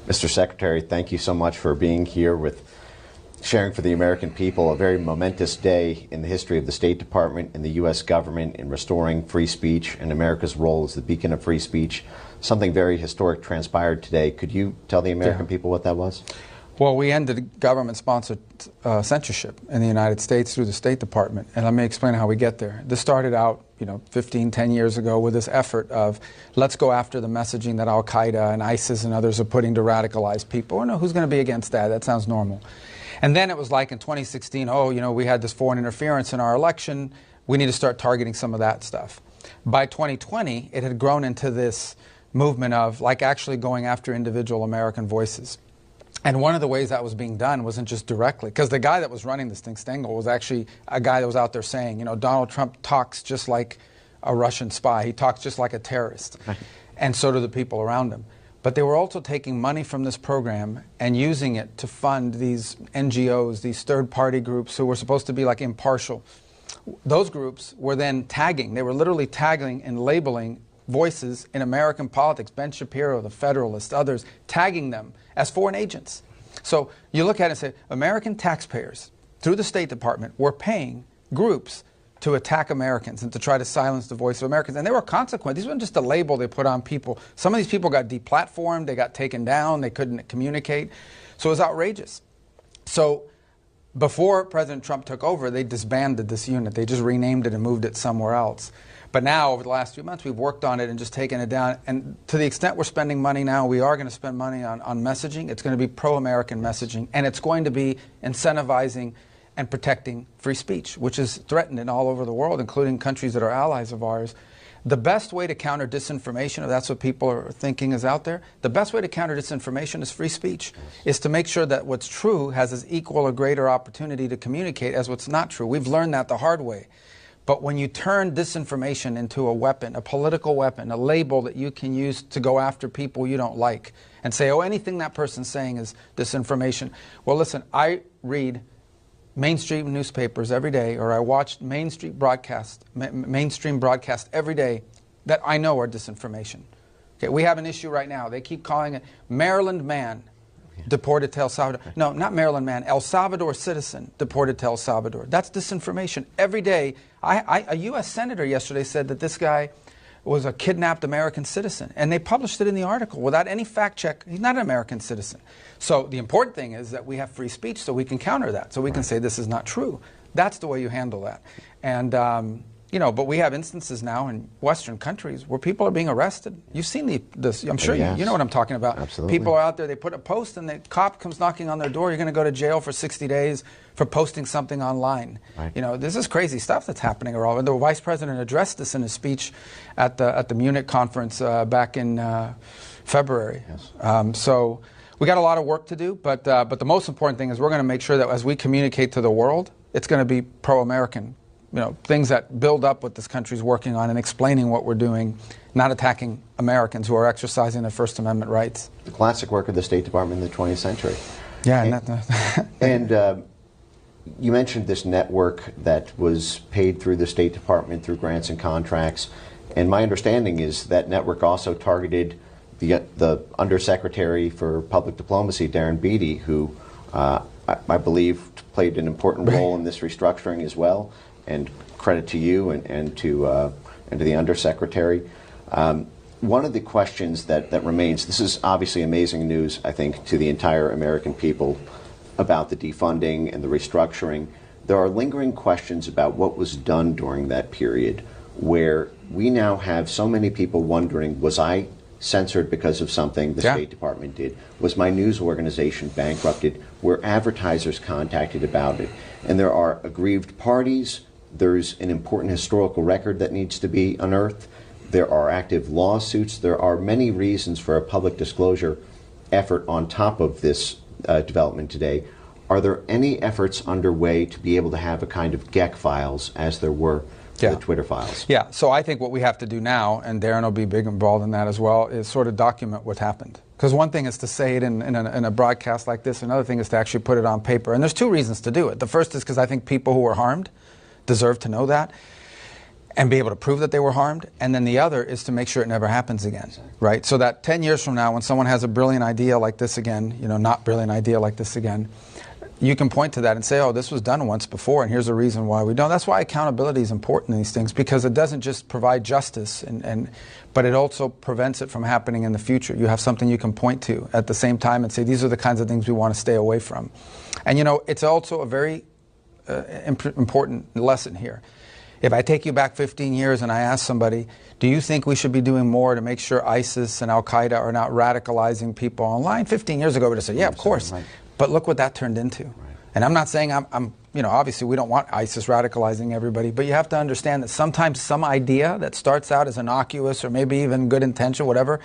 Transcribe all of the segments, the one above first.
Mr. Secretary, thank you so much for being here with sharing for the American people a very momentous day in the history of the State Department and the U.S. government in restoring free speech and America's role as the beacon of free speech. Something very historic transpired today. Could you tell the American people what that was? Well, we ended government-sponsored censorship in the United States through the State Department, and let me explain how we get there. This started out, 10 years ago with this effort of let's go after the messaging that Al-Qaeda and ISIS and others are putting to radicalize people. Who's going to be against that? That sounds normal. And then it was like in 2016, we had this foreign interference in our election. We need to start targeting some of that stuff. By 2020, it had grown into this movement of actually going after individual American voices. And one of the ways that was being done wasn't just directly, because the guy that was running this thing, Stengel, was actually a guy that was out there saying, Donald Trump talks just like a Russian spy. He talks just like a terrorist. Right. And so do the people around him. But they were also taking money from this program and using it to fund these NGOs, these third-party groups who were supposed to be impartial. Those groups were then tagging. They were literally tagging and labeling voices in American politics, Ben Shapiro, the Federalist, others, tagging them as foreign agents. So you look at it and say, American taxpayers, through the State Department, were paying groups to attack Americans and to try to silence the voice of Americans. And there were consequences. These weren't just a label they put on people. Some of these people got deplatformed, they got taken down, they couldn't communicate. So it was outrageous. So before President Trump took over, they disbanded this unit. They just renamed it and moved it somewhere else. But now, over the last few months, we've worked on it and just taken it down. And to the extent we're spending money now, we are going to spend money on messaging. It's going to be pro-American messaging. And it's going to be incentivizing and protecting free speech, which is threatened in all over the world, including countries that are allies of ours. The best way to counter disinformation, if that's what people are thinking is out there, the best way to counter disinformation is free speech, is to make sure that what's true has as equal or greater opportunity to communicate as what's not true. We've learned that the hard way. But when you turn disinformation into a weapon, a political weapon, a label that you can use to go after people you don't like, and say, anything that person's saying is disinformation. Well, listen, I read mainstream newspapers every day, or I watch mainstream broadcast every day that I know are disinformation. Okay, we have an issue right now. They keep calling it Maryland man deported to El Salvador. No, not Maryland man, El Salvador citizen deported to El Salvador. That's disinformation. Every day, a U.S. senator yesterday said that this guy was a kidnapped American citizen. And they published it in the article without any fact check. He's not an American citizen. So the important thing is that we have free speech so we can counter that. So we can say this is not true. That's the way you handle that. And, but we have instances now in Western countries where people are being arrested. You've seen this. I'm sure you know what I'm talking about. Absolutely. People are out there, they put a post and the cop comes knocking on their door. You're going to go to jail for 60 days for posting something online. Right. This is crazy stuff that's happening. The Vice President addressed this in his speech at the Munich conference back in February. Yes. So we got a lot of work to do, but the most important thing is we're going to make sure that as we communicate to the world, it's going to be pro-American. Things that build up what this country's working on and explaining what we're doing, not attacking Americans who are exercising their First Amendment rights. The classic work of the State Department in the 20th century. Yeah. And you mentioned this network that was paid through the State Department through grants and contracts. And my understanding is that network also targeted the Undersecretary for Public Diplomacy, Darren Beattie, who I believe played an important role in this restructuring as well. And credit to you and to the Undersecretary. One of the questions that remains, this is obviously amazing news, I think, to the entire American people about the defunding and the restructuring. There are lingering questions about what was done during that period, where we now have so many people wondering, was I censored because of something the State Department did? Was my news organization bankrupted? Were advertisers contacted about it? And there are aggrieved parties. There's an important historical record that needs to be unearthed. There are active lawsuits. There are many reasons for a public disclosure effort on top of this development today. Are there any efforts underway to be able to have a kind of GEC files as there were the Twitter files? Yeah, so I think what we have to do now, and Darren will be big involved in that as well, is sort of document what happened. Because one thing is to say it in a broadcast like this, another thing is to actually put it on paper. And there's two reasons to do it. The first is because I think people who were harmed deserve to know that. and be able to prove that they were harmed, and then the other is to make sure it never happens again, right? So that 10 years from now, when someone has a brilliant idea like this again, not brilliant idea like this again, you can point to that and say, oh, this was done once before, and here's a reason why we don't. That's why accountability is important in these things, because it doesn't just provide justice, but it also prevents it from happening in the future. You have something you can point to at the same time and say, these are the kinds of things we want to stay away from. And it's also a very important lesson here. If I take you back 15 years and I ask somebody, do you think we should be doing more to make sure ISIS and Al-Qaeda are not radicalizing people online? 15 years ago, we would have said, yeah, of course. Right. But look what that turned into. Right. And I'm not saying obviously we don't want ISIS radicalizing everybody, but you have to understand that sometimes some idea that starts out as innocuous or maybe even good intention, whatever,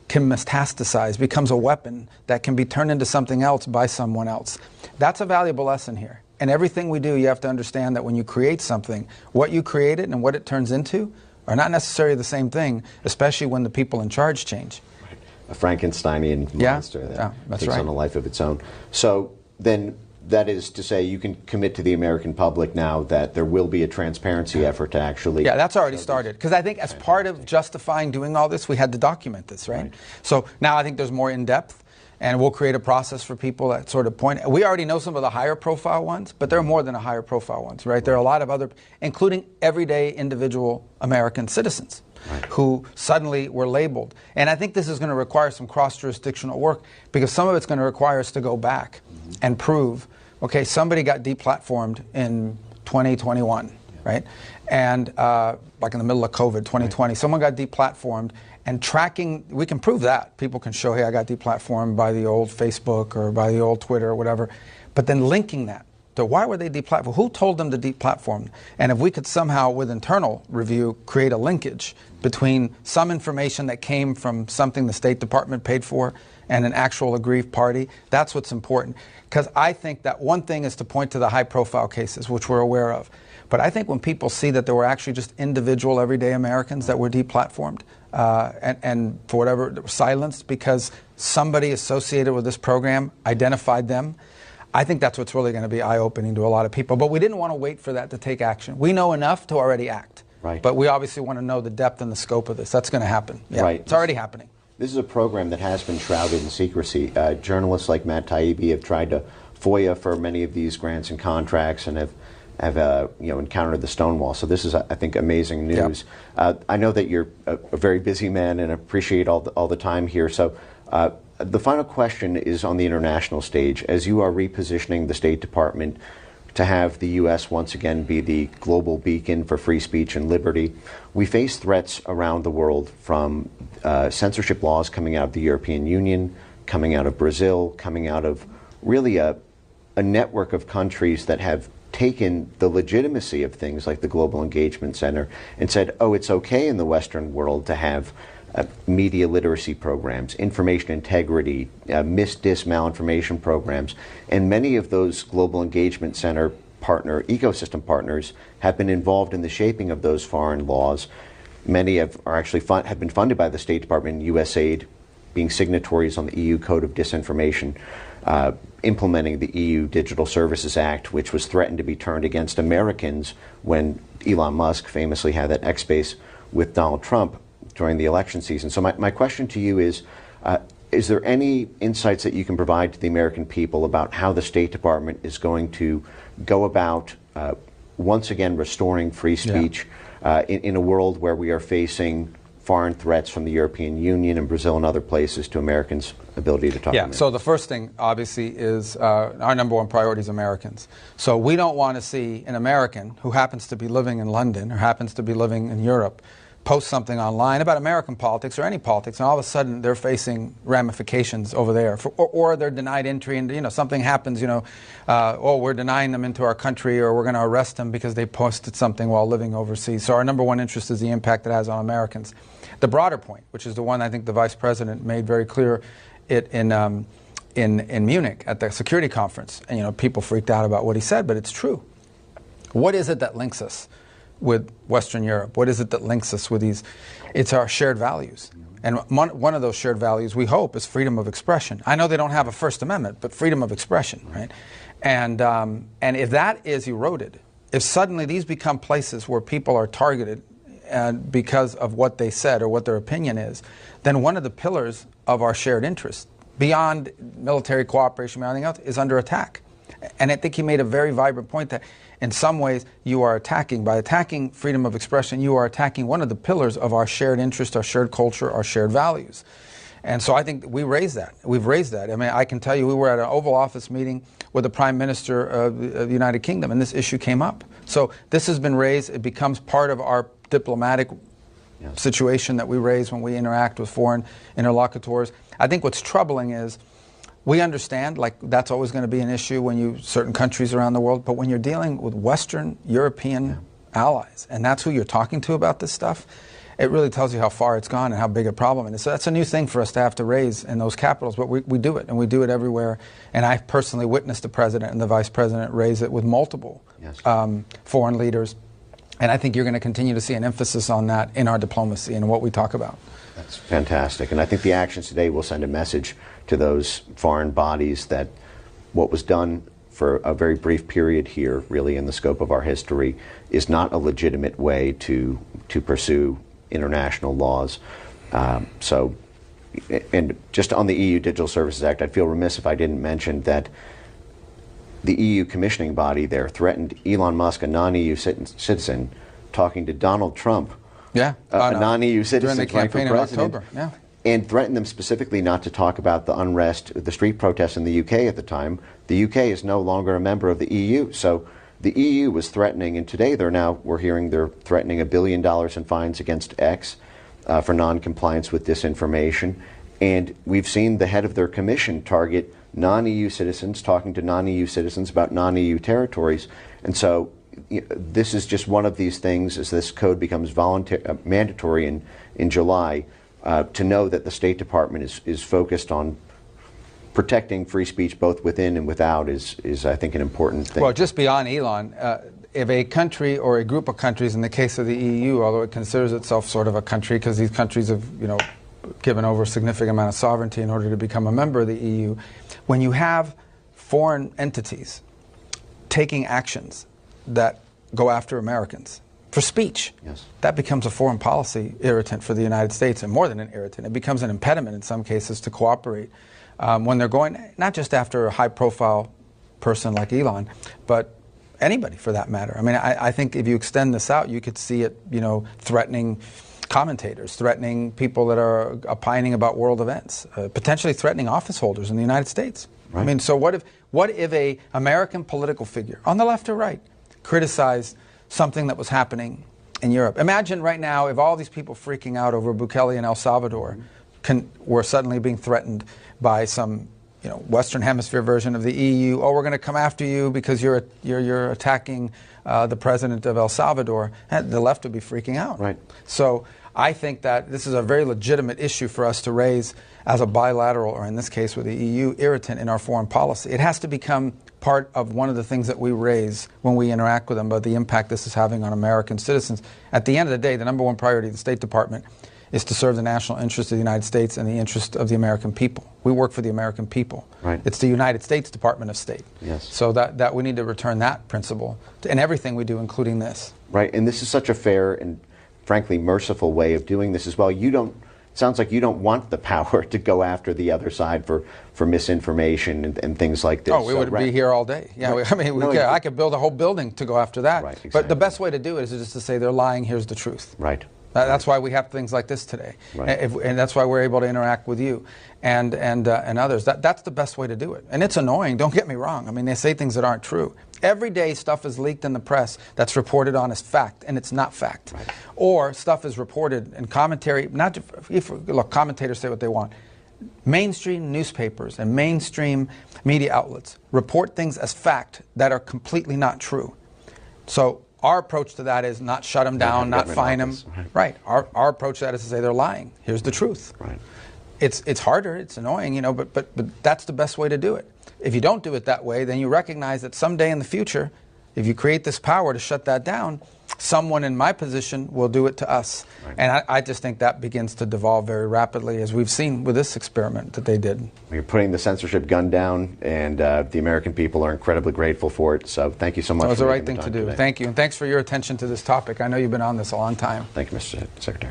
can metastasize, becomes a weapon that can be turned into something else by someone else. That's a valuable lesson here. And everything we do, you have to understand that when you create something, what you created and what it turns into are not necessarily the same thing, especially when the people in charge change. Right. A Frankensteinian monster that takes on a life of its own. So then that is to say you can commit to the American public now that there will be a transparency effort to actually... Yeah, that's already started. Because I think as part of justifying doing all this, we had to document this, right? So now I think there's more in-depth. And we'll create a process for people that sort of point. We already know some of the higher profile ones, but there are more than the higher profile ones, right? There are a lot of other, including everyday individual American citizens who suddenly were labeled. And I think this is going to require some cross-jurisdictional work, because some of it's going to require us to go back and prove, okay, somebody got deplatformed in 2021, right? And like in the middle of COVID, 2020, someone got deplatformed. And tracking, we can prove that. People can show, hey, I got deplatformed by the old Facebook or by the old Twitter or whatever. But then linking that to why were they deplatformed? Who told them to deplatform? And if we could somehow, with internal review, create a linkage between some information that came from something the State Department paid for and an actual aggrieved party, that's what's important. Because I think that one thing is to point to the high-profile cases, which we're aware of. But I think when people see that there were actually just individual, everyday Americans that were deplatformed, and for whatever, silenced because somebody associated with this program identified them, I think that's what's really going to be eye-opening to a lot of people. But we didn't want to wait for that to take action. We know enough to already act. Right. But we obviously want to know the depth and the scope of this. That's going to happen. Yeah, right. It's already happening. This is a program that has been shrouded in secrecy. Journalists like Matt Taibbi have tried to FOIA for many of these grants and contracts and have encountered the stonewall. So this is, I think, amazing news. Yep. I know that you're a very busy man and appreciate all the time here. So the final question is on the international stage. As you are repositioning the State Department to have the U.S. once again be the global beacon for free speech and liberty, we face threats around the world from censorship laws coming out of the European Union, coming out of Brazil, coming out of really a network of countries that have taken the legitimacy of things like the Global Engagement Center and said, oh, it's okay in the Western world to have media literacy programs, information integrity, malinformation programs. And many of those Global Engagement Center ecosystem partners have been involved in the shaping of those foreign laws. Many have been funded by the State Department and USAID, being signatories on the EU Code of Disinformation, implementing the EU Digital Services Act, which was threatened to be turned against Americans when Elon Musk famously had that X-Space with Donald Trump during the election season. So my question to you is there any insights that you can provide to the American people about how the State Department is going to go about once again restoring free speech in a world where we are facing foreign threats from the European Union and Brazil and other places to Americans' ability to talk to so the first thing, obviously, is our number one priority is Americans. So we don't want to see an American who happens to be living in London or happens to be living in Europe post something online about American politics or any politics, and all of a sudden they're facing ramifications over there, or they're denied entry, and something happens, we're denying them into our country, or we're going to arrest them because they posted something while living overseas. So our number one interest is the impact it has on Americans. The broader point, which is the one I think the Vice President made very clear in Munich at the security conference, and people freaked out about what he said, but it's true. What is it that links us with Western Europe? What is it that links us with these? It's our shared values. And one of those shared values, we hope, is freedom of expression. I know they don't have a First Amendment, but freedom of expression, right? And if that is eroded, if suddenly these become places where people are targeted and because of what they said or what their opinion is, then one of the pillars of our shared interest, beyond military cooperation and everything else, is under attack. And I think he made a very vibrant point that in some ways you are attacking, by attacking freedom of expression, you are attacking one of the pillars of our shared interest, our shared culture, our shared values. And so I think we raised that. We've raised that. I mean, I can tell you we were at an Oval Office meeting with the Prime Minister of the United Kingdom, and this issue came up. So this has been raised. It becomes part of our diplomatic situation that we raise when we interact with foreign interlocutors. I think what's troubling is we understand, like, that's always going to be an issue when you, certain countries around the world, but when you're dealing with Western European allies, and that's who you're talking to about this stuff, it really tells you how far it's gone and how big a problem it is. So that's a new thing for us to have to raise in those capitals, but we do it, and we do it everywhere. And I personally witnessed the President and the Vice President raise it with multiple foreign leaders. And I think you're going to continue to see an emphasis on that in our diplomacy and what we talk about. That's fantastic. And I think the actions today will send a message to those foreign bodies that what was done for a very brief period here, really in the scope of our history, is not a legitimate way to pursue international laws. And just on the EU Digital Services Act, I'd feel remiss if I didn't mention that the EU commissioning body there threatened Elon Musk, a non-EU citizen, talking to Donald Trump, a non-EU citizen during the campaign in October, and threatened them specifically not to talk about the unrest, the street protests in the UK at the time. The UK is no longer a member of the EU, so the EU was threatening, and today we're hearing they're threatening $1 billion in fines against X for non-compliance with disinformation. And we've seen the head of their commission target non-EU citizens talking to non-EU citizens about non-EU territories. And so this is just one of these things, as this code becomes mandatory in July, to know that the State Department is focused on protecting free speech both within and without is I think, an important thing. Well, just beyond Elon, if a country or a group of countries, in the case of the EU, although it considers itself sort of a country because these countries have, given over a significant amount of sovereignty in order to become a member of the EU, when you have foreign entities taking actions that go after Americans for speech, that becomes a foreign policy irritant for the United States, and more than an irritant, it becomes an impediment in some cases to cooperate when they're going not just after a high-profile person like Elon, but anybody for that matter. I mean, I think if you extend this out, you could see it, threatening commentators, threatening people that are opining about world events, potentially threatening office holders in the United States. Right. I mean, so what if a American political figure, on the left or right, criticized something that was happening in Europe? Imagine right now if all these people freaking out over Bukele in El Salvador were suddenly being threatened by some Western Hemisphere version of the EU. Oh, we're going to come after you because you're attacking the president of El Salvador. And the left would be freaking out. Right. So I think that this is a very legitimate issue for us to raise as a bilateral, or in this case with the EU, irritant in our foreign policy. It has to become part of one of the things that we raise when we interact with them about the impact this is having on American citizens. At the end of the day, the number one priority of the State Department is to serve the national interest of the United States and the interest of the American people. We work for the American people. Right. It's the United States Department of State. Yes. So that we need to return that principle in everything we do, including this. Right, and this is such a fair and frankly merciful way of doing this as well. Sounds like you don't want the power to go after the other side for misinformation and things like this. Oh, we would be here all day. Yeah, right. I could build a whole building to go after that. Right, exactly. But the best way to do it is just to say they're lying, here's the truth. Right. That's why we have things like this today, right. And that's why we're able to interact with you and others. That's the best way to do it. And it's annoying, don't get me wrong. I mean, they say things that aren't true. Every day stuff is leaked in the press that's reported on as fact, and it's not fact. Right. Or stuff is reported in commentary. Look, commentators say what they want. Mainstream newspapers and mainstream media outlets report things as fact that are completely not true. So our approach to that is not shut them down, not fine them. Right. Our approach to that is to say they're lying. Here's the truth. Right. It's harder. It's annoying, but that's the best way to do it. If you don't do it that way, then you recognize that someday in the future, if you create this power to shut that down, someone in my position will do it to us. Right. And I just think that begins to devolve very rapidly, as we've seen with this experiment that they did. You're putting the censorship gun down, and the American people are incredibly grateful for it. So thank you so much. It was for the right making thing to do. today. Thank you. And thanks for your attention to this topic. I know you've been on this a long time. Thank you, Mr. Secretary.